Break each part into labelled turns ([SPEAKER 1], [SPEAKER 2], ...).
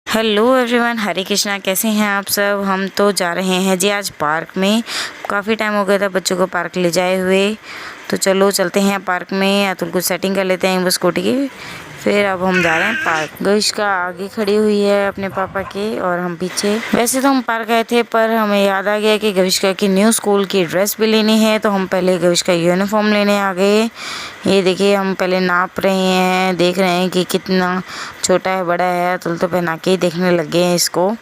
[SPEAKER 1] Hello everyone, हरे कृष्णा। कैसे हैं आप सब? हम तो जा रहे हैं जी आज पार्क में। काफ़ी टाइम हो गया था बच्चों को पार्क ले जाए हुए, तो चलो चलते हैं पार्क में। अतुल कुछ सेटिंग कर लेते हैं बस स्कूटी की, फिर अब हम जा रहे हैं पार्क। गविष्का आगे खड़ी हुई है अपने पापा के और हम पीछे। वैसे तो हम पार्क गए थे, पर हमें याद आ गया कि गविष्का की न्यू स्कूल की ड्रेस भी लेनी है, तो हम पहले गविष्का यूनिफॉर्म लेने आ गए। ये देखिए, हम पहले नाप रहे हैं, देख रहे हैं कि कितना छोटा है बड़ा है। अतुल तो पहना के ही देखने लग गए हैं इसको।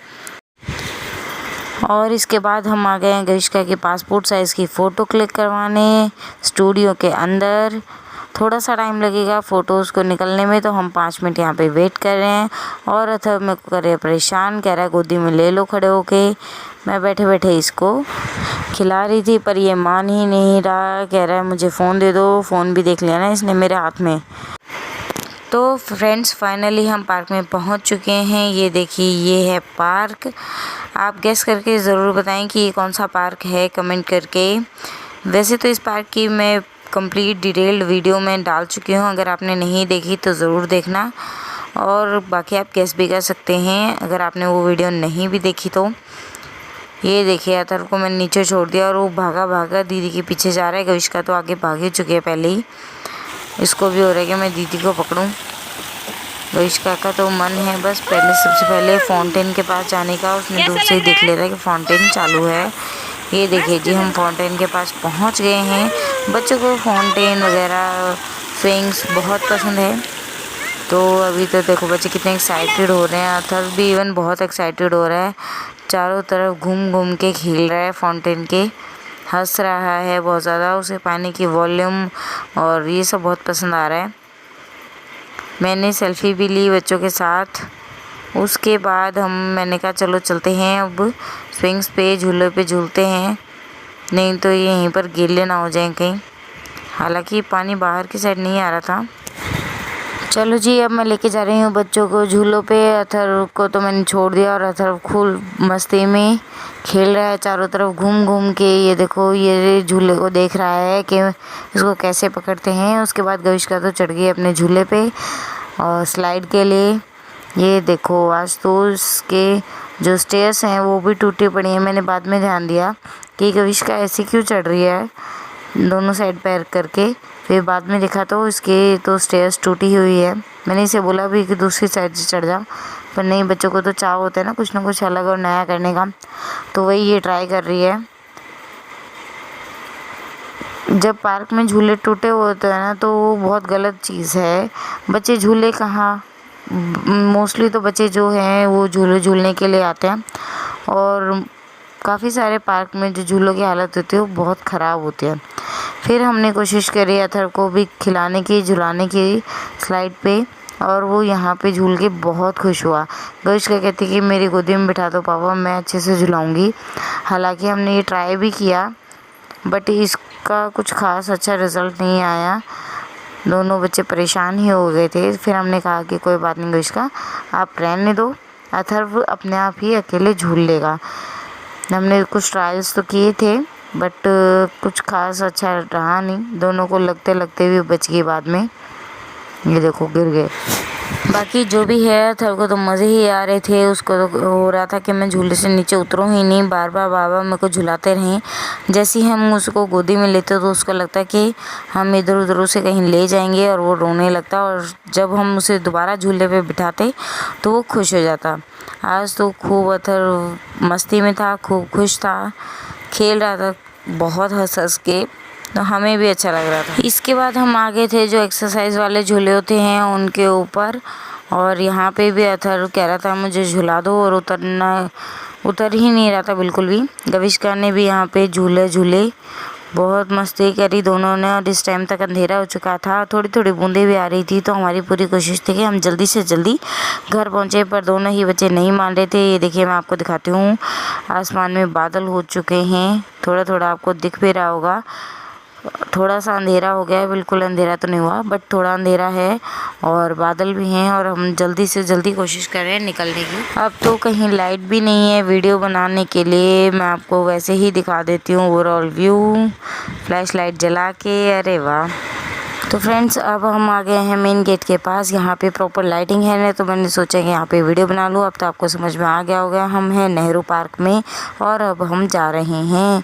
[SPEAKER 1] और इसके बाद हम आ गए हैं गविष्का की पासपोर्ट साइज़ की फ़ोटो क्लिक करवाने स्टूडियो के अंदर। थोड़ा सा टाइम लगेगा फ़ोटोज़ को निकलने में, तो हम 5 मिनट यहाँ पे वेट कर रहे हैं। और अथर्व मेरे को करे परेशान, कह रहा है गोदी में ले लो खड़े होके। मैं बैठे बैठे इसको खिला रही थी, पर ये मान ही नहीं रहा। कह रहा है मुझे फ़ोन दे दो। फ़ोन भी देख लिया ना इसने मेरे हाथ में। तो फ्रेंड्स, फाइनली हम पार्क में पहुंच चुके हैं। ये देखिए, ये है पार्क। आप गेस करके ज़रूर बताएं कि ये कौन सा पार्क है, कमेंट करके। वैसे तो इस पार्क की मैं कंप्लीट डिटेल्ड वीडियो में डाल चुकी हूँ, अगर आपने नहीं देखी तो ज़रूर देखना। और बाकी आप गेस भी कर सकते हैं अगर आपने वो वीडियो नहीं भी देखी तो। ये देखिए, अथर्व को मैंने नीचे छोड़ दिया और वो भागा भागा दीदी के पीछे जा रहा है। गविष्का तो आगे भाग ही चुकी है पहले ही। इसको भी हो रहा है कि मैं दीदी को पकड़ूं। गविष्का का तो मन है बस पहले, सबसे पहले फाउंटेन के पास जाने का। उसने दूर से ही देख लिया था कि फाउंटेन चालू है। ये देखिए जी, हम फाउंटेन के पास पहुंच गए हैं। बच्चों को फाउंटेन वगैरह स्विंग्स बहुत पसंद है, तो अभी तो देखो बच्चे कितने एक्साइटेड हो रहे हैं। अथर्व भी इवन बहुत एक्साइटेड हो रहा है, चारों तरफ घूम घूम के खेल रहा है फाउंटेन के, हंस रहा है बहुत ज़्यादा। उसे पानी की वॉल्यूम और ये सब बहुत पसंद आ रहा है। मैंने सेल्फी भी ली बच्चों के साथ। उसके बाद मैंने कहा चलो चलते हैं अब स्विंग्स पे, झूले पे झूलते हैं, नहीं तो ये यहीं पर गीले ना हो जाएं कहीं। हालांकि पानी बाहर की साइड नहीं आ रहा था। चलो जी, अब मैं लेके जा रही हूँ बच्चों को झूलों पे। अथर्व को तो मैंने छोड़ दिया और अथर्व खूब मस्ती में खेल रहा है चारों तरफ घूम घूम के। ये देखो, ये झूले को देख रहा है कि इसको कैसे पकड़ते हैं। उसके बाद गविष्का तो चढ़ गई अपने झूले पे और स्लाइड के लिए। ये देखो, आज तो इसके जो स्टेयर्स हैं वो भी टूटी पड़ी हैं। मैंने बाद में ध्यान दिया कि गविष्का ऐसे क्यों चढ़ रही है दोनों साइड पैर करके। फिर बाद में देखा तो इसके तो स्टेयर्स टूटी हुई है। मैंने इसे बोला भी कि दूसरी साइड से चढ़ जा, पर नहीं, बच्चों को तो चाव होता है ना कुछ अलग और नया करने का, तो वही ये ट्राई कर रही है। जब पार्क में झूले टूटे होते हैं ना, तो वो बहुत गलत चीज़ है। बच्चे झूले कहाँ, मोस्टली तो बच्चे जो हैं वो झूले झूलने के लिए आते हैं, और काफ़ी सारे पार्क में जो झूलों की हालत होती है वो बहुत ख़राब होती है। फिर हमने कोशिश करी अथर्व को भी खिलाने की, झुलाने की स्लाइड पे, और वो यहाँ पे झूल के बहुत खुश हुआ। गविष्का कहती कि मेरी गोदी में बिठा दो पापा, मैं अच्छे से झुलाऊँगी। हालांकि हमने ये ट्राई भी किया, बट इसका कुछ खास अच्छा रिज़ल्ट नहीं आया। दोनों बच्चे परेशान ही हो गए थे। फिर हमने कहा कि कोई बात नहीं गविष्का, आप रहने दो, अथर्व अपने आप ही अकेले झूल लेगा। हमने कुछ ट्रायल्स तो किए थे, बट कुछ खास अच्छा रहा नहीं। दोनों को लगते लगते भी बच गई बाद में। ये देखो, गिर गए। बाकी जो भी है, अथर्व को तो मज़े ही आ रहे थे। उसको तो हो रहा था कि मैं झूले से नीचे उतरूँ ही नहीं, बार बार बाबा मेरे को झुलाते रहें। जैसे ही हम उसको गोदी में लेते तो उसको लगता है कि हम इधर उधर उसे कहीं ले जाएंगे, और वो रोने लगता। और जब हम उसे दोबारा झूले पे बिठाते तो वो खुश हो जाता। आज तो खूब अथर्व मस्ती में था, खूब खुश था, खेल रहा था बहुत हंस हंस के, तो हमें भी अच्छा लग रहा था। इसके बाद हम आ गए थे जो एक्सरसाइज वाले झूले होते हैं उनके ऊपर, और यहाँ पे भी अथर्व कह रहा था मुझे झुला दो, और उतर ही नहीं रहा था बिल्कुल भी। गविष्का ने भी यहाँ पे झूले बहुत मस्ती करी दोनों ने। और इस टाइम तक अंधेरा हो चुका था, थोड़ी थोड़ी बूंदें भी आ रही थी, तो हमारी पूरी कोशिश थी कि हम जल्दी से जल्दी घर पहुँचे, पर दोनों ही बच्चे नहीं मान रहे थे। ये देखिए, मैं आपको दिखाती हूँ, आसमान में बादल हो चुके हैं, थोड़ा थोड़ा आपको दिख भी रहा होगा। थोड़ा सा अंधेरा हो गया है, बिल्कुल अंधेरा तो नहीं हुआ, बट थोड़ा अंधेरा है और बादल भी हैं, और हम जल्दी से जल्दी कोशिश कर रहे हैं निकलने की। अब तो कहीं लाइट भी नहीं है वीडियो बनाने के लिए। मैं आपको वैसे ही दिखा देती हूँ ओवरऑल व्यू फ्लैश लाइट जला के। अरे वाह, तो फ्रेंड्स अब हम आ गए हैं मेन गेट के पास। यहाँ पे प्रॉपर लाइटिंग है ना, तो मैंने सोचा कि यहाँ पे वीडियो बना लूँ। अब तो आपको समझ में आ गया होगा, हम हैं नेहरू पार्क में और अब हम जा रहे हैं।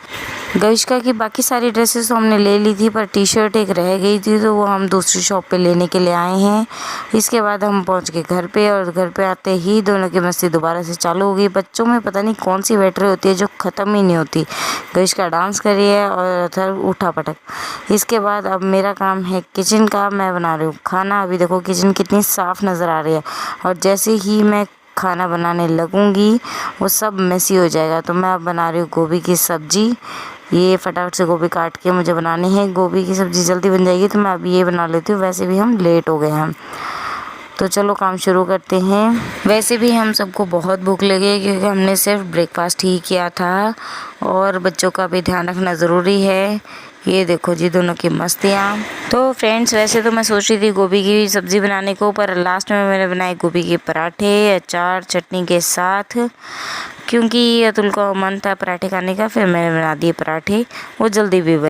[SPEAKER 1] गविष्का की बाकी सारी ड्रेसेस तो हमने ले ली थी, पर टी शर्ट एक रह गई थी, तो वो हम दूसरी शॉप पे लेने के लिए आए हैं। इसके बाद हम पहुँच गए घर पे और घर पे आते ही दोनों की मस्ती दोबारा से चालू हो गई। बच्चों में पता नहीं कौन सी बैटरी होती है जो ख़त्म ही नहीं होती। गविष्का डांस कर रही है और अथर उठा पटक। इसके बाद अब मेरा काम है किचन का। मैं बना रही हूँ खाना। अभी देखो किचन कितनी साफ़ नज़र आ रही है, और जैसे ही मैं खाना बनाने लगूँगी वो सब मेसी हो जाएगा। तो मैं अब बना रही हूँ गोभी की सब्ज़ी। ये फटाफट से गोभी काट के मुझे बनानी है। गोभी की सब्ज़ी जल्दी बन जाएगी, तो मैं अब ये बना लेती हूँ। वैसे भी हम लेट हो गए हैं, तो चलो काम शुरू करते हैं। वैसे भी हम सबको बहुत भूख लगी, क्योंकि हमने सिर्फ ब्रेकफास्ट ही किया था और बच्चों का भी ध्यान रखना ज़रूरी है। ये देखो जी दोनों की मस्तियाँ। तो फ्रेंड्स वैसे तो मैं सोच रही थी गोभी की सब्ज़ी बनाने को, पर लास्ट में मैंने बनाए गोभी के पराठे अचार चटनी के साथ, क्योंकि अतुल का मन था पराठे खाने का। फिर मैंने बना दिए पराठे, वो जल्दी भी